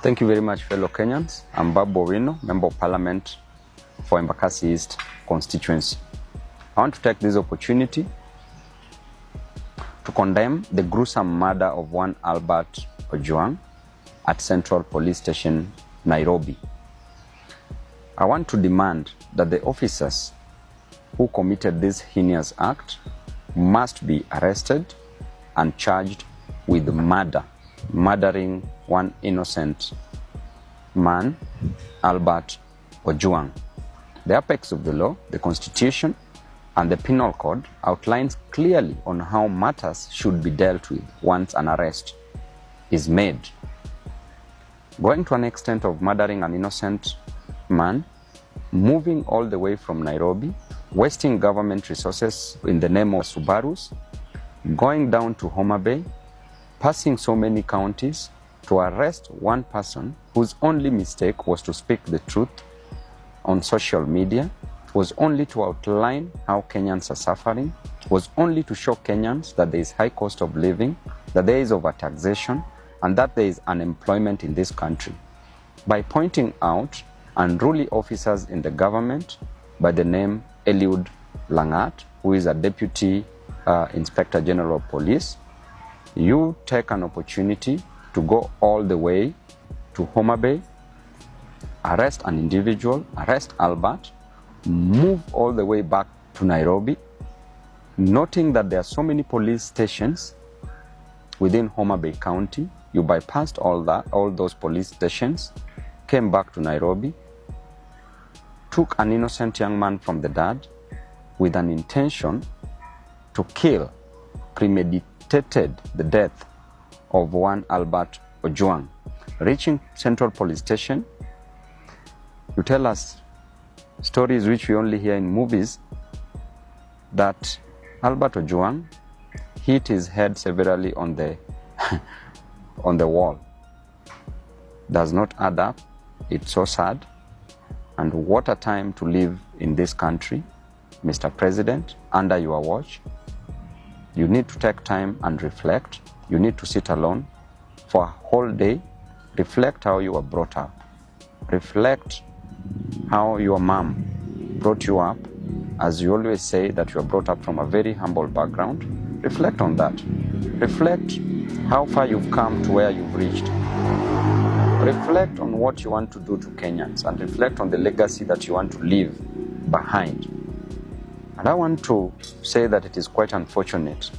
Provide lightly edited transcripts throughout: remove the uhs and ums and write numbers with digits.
Thank you very much, fellow Kenyans. I'm Babu Owino, Member of Parliament for Embakasi East constituency. I want to take this opportunity to condemn the gruesome murder of one Albert Ojwang at Central Police Station, Nairobi. I want to demand that the officers who committed this heinous act must be arrested and charged with murdering one innocent man, Albert Ojwang. The apex of the law, the Constitution, and the Penal Code outlines clearly on how matters should be dealt with once an arrest is made. Going to an extent of murdering an innocent man, moving all the way from Nairobi, wasting government resources in the name of Subarus, going down to Homa Bay, passing so many counties to arrest one person whose only mistake was to speak the truth on social media, was only to outline how Kenyans are suffering, was only to show Kenyans that there is high cost of living, that there is overtaxation, and that there is unemployment in this country. By pointing out unruly officers in the government by the name Eliud Langat, who is a Deputy Inspector General of Police, you take an opportunity to go all the way to Homa Bay, arrest an individual, arrest Albert, move all the way back to Nairobi, noting that there are so many police stations within Homa Bay County. You bypassed all those police stations, came back to Nairobi, took an innocent young man from the dad with an intention to kill, premeditated the death of one Albert Ojwang. Reaching Central Police Station, you tell us stories which we only hear in movies that Albert Ojwang hit his head severely on the on the wall. Does not add up. It's so sad. And what a time to live in this country, Mr. President, under your watch. You need to take time and reflect. You need to sit alone for a whole day. Reflect how you were brought up. Reflect how your mom brought you up. As you always say that you were brought up from a very humble background. Reflect on that. Reflect how far you've come to where you've reached. Reflect on what you want to do to Kenyans and reflect on the legacy that you want to leave behind. And I want to say that it is quite unfortunate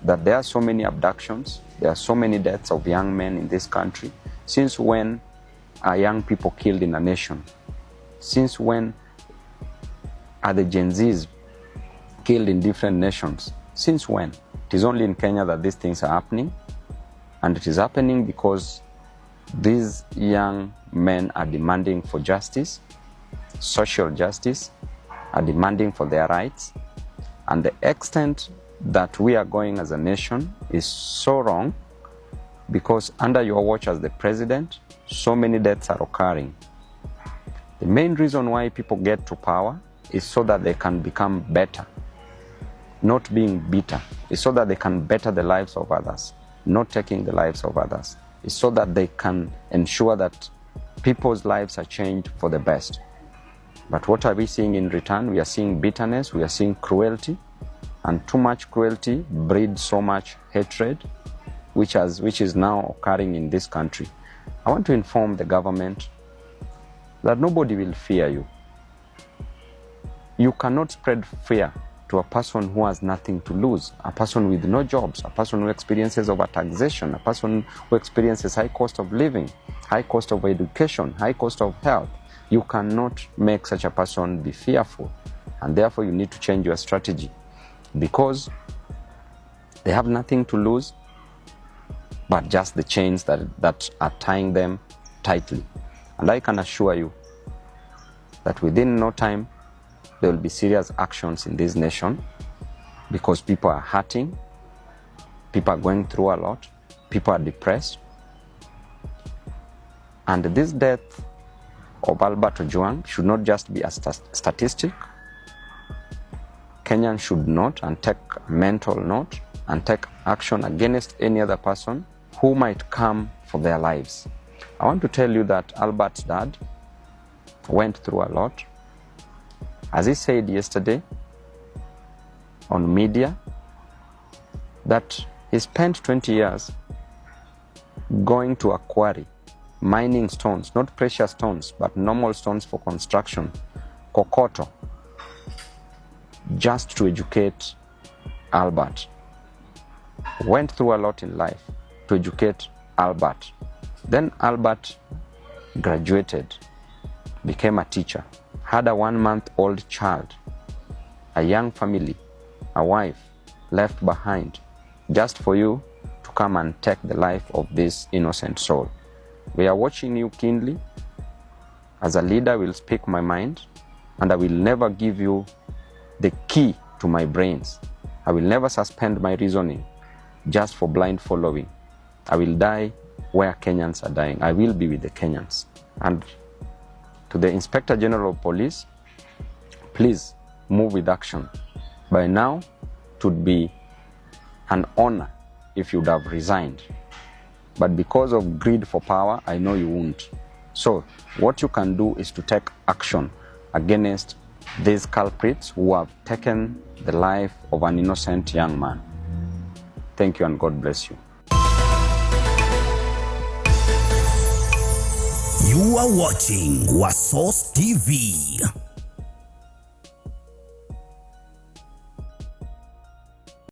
that there are so many abductions, there are so many deaths of young men in this country. Since when are young people killed in a nation? Since when are the Gen Zs killed in different nations? Since when? It is only in Kenya that these things are happening. And it is happening because these young men are demanding for justice, social justice, are demanding for their rights. And the extent that we are going as a nation is so wrong because under your watch as the president, so many deaths are occurring. The main reason why people get to power is so that they can become better, not being bitter. It's so that they can better the lives of others, not taking the lives of others. It's so that they can ensure that people's lives are changed for the best. But what are we seeing in return? We are seeing bitterness, we are seeing cruelty, and too much cruelty breeds so much hatred, which is now occurring in this country. I want to inform the government that nobody will fear you. You cannot spread fear to a person who has nothing to lose, a person with no jobs, a person who experiences overtaxation, a person who experiences high cost of living, high cost of education, high cost of health. You cannot make such a person be fearful, and therefore you need to change your strategy because they have nothing to lose but just the chains that are tying them tightly. And I can assure you that within no time there will be serious actions in this nation because people are hurting, people are going through a lot, people are depressed. And this death of Albert Ojwang should not just be a statistic. Kenyans should note and take mental note and take action against any other person who might come for their lives. I want to tell you that Albert's dad went through a lot. As he said yesterday on media, that he spent 20 years going to a quarry, mining stones, not precious stones, but normal stones for construction, kokoto, just to educate Albert. Went through a lot in life to educate Albert. Then Albert graduated, became a teacher, had a 1-month-old child, a young family, a wife left behind, just for you to come and take the life of this innocent soul. We are watching you keenly. As a leader, I will speak my mind, and I will never give you the key to my brains. I will never suspend my reasoning just for blind following. I will die where Kenyans are dying. I will be with the Kenyans. And to the Inspector General of Police, please move with action. By now, it would be an honor if you would have resigned. But because of greed for power, I know you won't. So what you can do is to take action against these culprits who have taken the life of an innocent young man. Thank you and God bless you. You are watching Wasos TV.